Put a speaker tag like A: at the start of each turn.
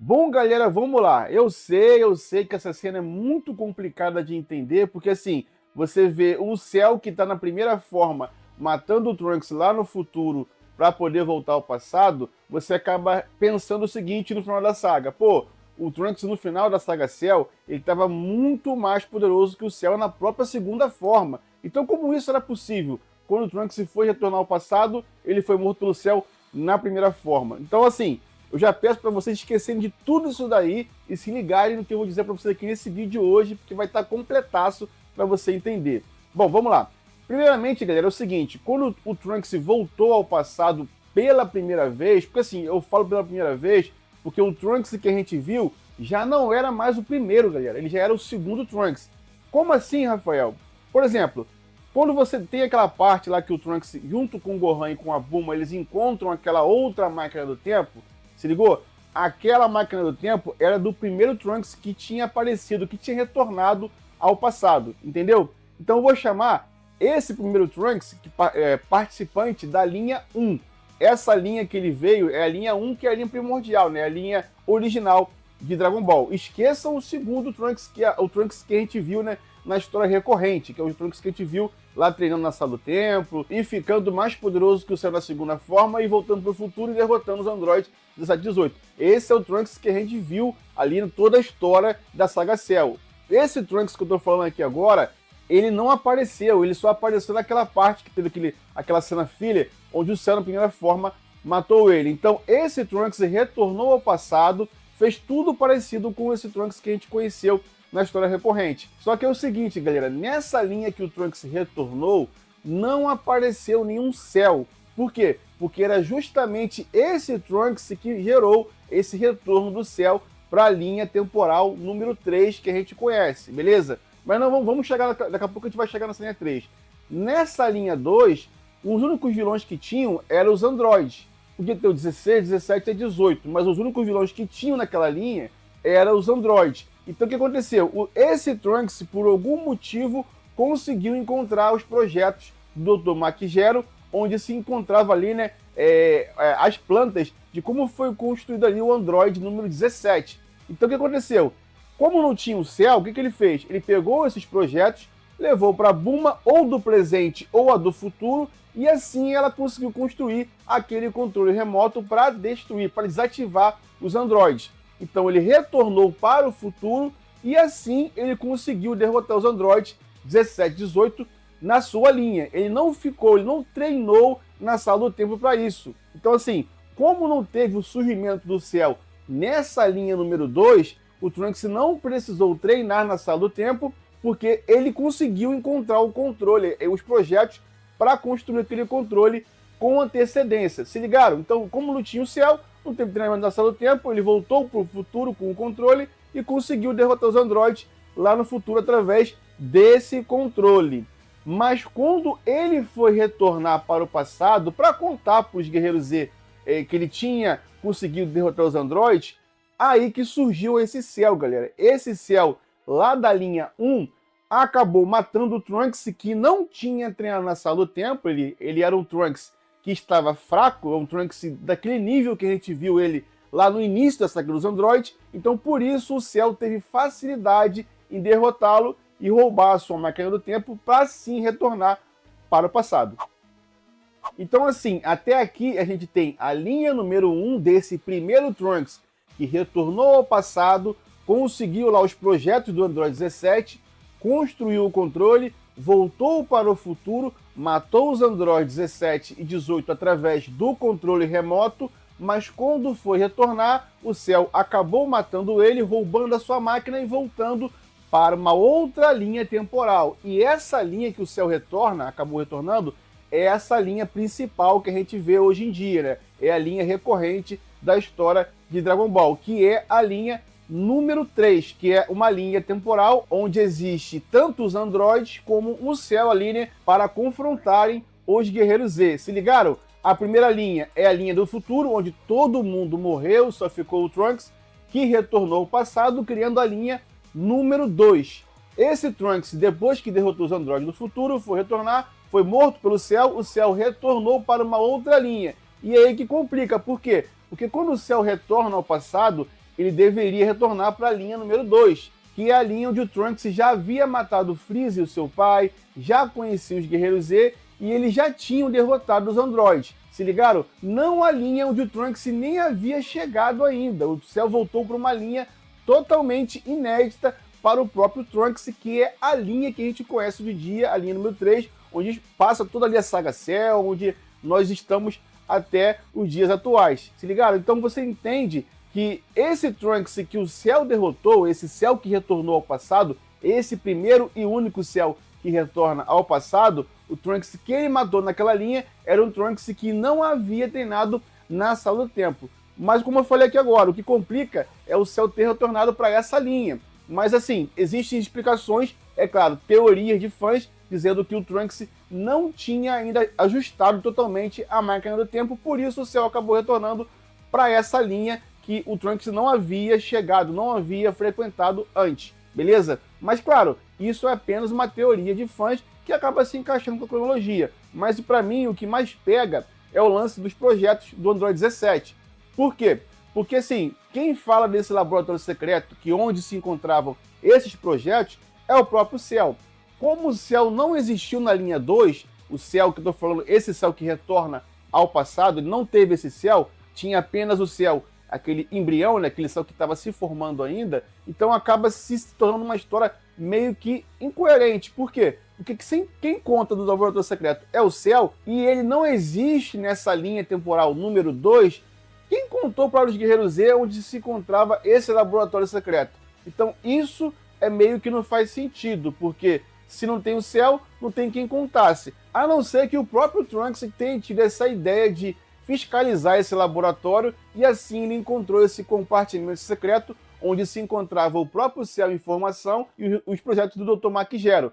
A: Bom, galera, vamos lá. Eu sei que essa cena é muito complicada de entender, porque assim, você vê o Cell que tá na primeira forma matando o Trunks lá no futuro para poder voltar ao passado, você acaba pensando o seguinte no final da saga. Pô, o Trunks no final da saga Cell, ele estava muito mais poderoso que o Cell na própria segunda forma. Então, como isso era possível? Quando o Trunks foi retornar ao passado, ele foi morto pelo Cell na primeira forma. Então, assim, eu já peço para vocês esquecerem de tudo isso daí e se ligarem no que eu vou dizer para vocês aqui nesse vídeo hoje, porque vai estar completaço para você entender. Bom, vamos lá. Primeiramente, galera, é o seguinte, quando o Trunks voltou ao passado pela primeira vez, porque assim, eu falo pela primeira vez, porque o Trunks que a gente viu já não era mais o primeiro, galera, ele já era o segundo Trunks. Como assim, Rafael? Por exemplo, quando você tem aquela parte lá que o Trunks, junto com o Gohan e com a Bulma, eles encontram aquela outra máquina do tempo, se ligou? Aquela máquina do tempo era do primeiro Trunks que tinha aparecido, que tinha retornado ao passado, entendeu? Então eu vou chamar esse primeiro Trunks participante da linha 1. Essa linha que ele veio é a linha 1, que é a linha primordial, né? A linha original de Dragon Ball. Esqueçam o segundo Trunks, que é o Trunks que a gente viu, né, na história recorrente, que é o Trunks que a gente viu lá treinando na sala do templo e ficando mais poderoso que o Cell na segunda forma e voltando para o futuro e derrotando os androides 17 e 18. Esse é o Trunks que a gente viu ali em toda a história da saga Cell. Esse Trunks que eu tô falando aqui agora, ele não apareceu, ele só apareceu naquela parte que teve aquela cena filler, onde o Cell na primeira forma matou ele. Então esse Trunks retornou ao passado, fez tudo parecido com esse Trunks que a gente conheceu na história recorrente. Só que é o seguinte, galera, nessa linha que o Trunks retornou, não apareceu nenhum Cell. Por quê? Porque era justamente esse Trunks que gerou esse retorno do Cell para a linha temporal número 3 que a gente conhece, beleza? Mas não, vamos chegar, daqui a pouco a gente vai chegar nessa linha 3. Nessa linha 2, os únicos vilões que tinham eram os androides. Podia ter o 16, 17 e 18, mas os únicos vilões que tinham naquela linha eram os androides. Então o que aconteceu? Esse Trunks, por algum motivo, conseguiu encontrar os projetos do Dr. Mach Zero, onde se encontrava ali, né, as plantas de como foi construído ali o Android número 17. Então o que aconteceu? Como não tinha o Cell, o que ele fez? Ele pegou esses projetos, levou para a Bulma ou do presente ou a do futuro, e assim ela conseguiu construir aquele controle remoto para destruir, para desativar os androides. Então ele retornou para o futuro e assim ele conseguiu derrotar os androides 17 e 18 na sua linha. Ele não treinou na sala do tempo para isso. Então assim, como não teve o surgimento do Cell nessa linha número 2, o Trunks não precisou treinar na sala do tempo, porque ele conseguiu encontrar o controle, os projetos para construir aquele controle com antecedência. Se ligaram? Então, como não tinha o Cell, não teve treinamento na sala do tempo, ele voltou para o futuro com o controle e conseguiu derrotar os androides lá no futuro através desse controle. Mas quando ele foi retornar para o passado para contar para os Guerreiros Z que ele tinha conseguido derrotar os androides, aí que surgiu esse Cell, galera. Esse Cell lá da linha 1 acabou matando o Trunks que não tinha treinado na sala do tempo. Ele era um Trunks que estava fraco, um Trunks daquele nível que a gente viu ele lá no início da saga dos androides. Então por isso o Cell teve facilidade em derrotá-lo e roubar a sua máquina do tempo para sim retornar para o passado. Então assim, até aqui a gente tem a linha número 1 desse primeiro Trunks que retornou ao passado, conseguiu lá os projetos do Android 17, construiu o controle, voltou para o futuro, matou os Androids 17 e 18 através do controle remoto, mas quando foi retornar, o Cell acabou matando ele, roubando a sua máquina e voltando para uma outra linha temporal. E essa linha que o Cell acabou retornando, é essa linha principal que a gente vê hoje em dia, né? É a linha recorrente da história de Dragon Ball, que é a linha número 3, que é uma linha temporal onde existe tanto os androides como o Cell ali, né, para confrontarem os Guerreiros Z. Se ligaram? A primeira linha é a linha do futuro, onde todo mundo morreu, só ficou o Trunks, que retornou ao passado, criando a linha número 2. Esse Trunks, depois que derrotou os androides do futuro, foi retornar, foi morto pelo Cell, o Cell retornou para uma outra linha. E é aí que complica, por quê? Porque quando o Cell retorna ao passado, ele deveria retornar para a linha número 2, que é a linha onde o Trunks já havia matado o Freeza e o seu pai, já conhecia os Guerreiros Z e eles já tinham derrotado os androides. Se ligaram? Não a linha onde o Trunks nem havia chegado ainda. O Cell voltou para uma linha totalmente inédita para o próprio Trunks, que é a linha que a gente conhece hoje em dia, a linha número 3, onde passa toda ali a saga Cell, onde nós estamos até os dias atuais. Se ligaram? Então você entende que esse Trunks que o Cell derrotou, esse Cell que retornou ao passado, esse primeiro e único Cell que retorna ao passado, o Trunks que ele matou naquela linha era um Trunks que não havia treinado na Sala do Tempo. Mas como eu falei aqui agora, o que complica é o Cell ter retornado para essa linha. Mas assim, existem explicações, é claro, teorias de fãs dizendo que o Trunks não tinha ainda ajustado totalmente a máquina do tempo, por isso o Cell acabou retornando para essa linha que o Trunks não havia chegado, não havia frequentado antes, beleza? Mas claro, isso é apenas uma teoria de fãs que acaba se encaixando com a cronologia. Mas para mim o que mais pega é o lance dos projetos do Android 17. Por quê? Porque assim, quem fala desse laboratório secreto, que onde se encontravam esses projetos, é o próprio Cell. Como o Cell não existiu na linha 2, o Cell que eu estou falando, esse Cell que retorna ao passado, ele não teve esse Cell, tinha apenas o Cell, aquele embrião, né, aquele Cell que estava se formando ainda, então acaba se tornando uma história meio que incoerente. Por quê? Porque quem conta do laboratório secreto é o Cell, e ele não existe nessa linha temporal número 2, quem contou para os Guerreiros Z onde se encontrava esse laboratório secreto? Então isso é meio que não faz sentido, porque se não tem o Cell, não tem quem contasse. A não ser que o próprio Trunks tenha tido essa ideia de fiscalizar esse laboratório e assim ele encontrou esse compartimento secreto onde se encontrava o próprio Cell em formação e os projetos do Dr. Maquigero.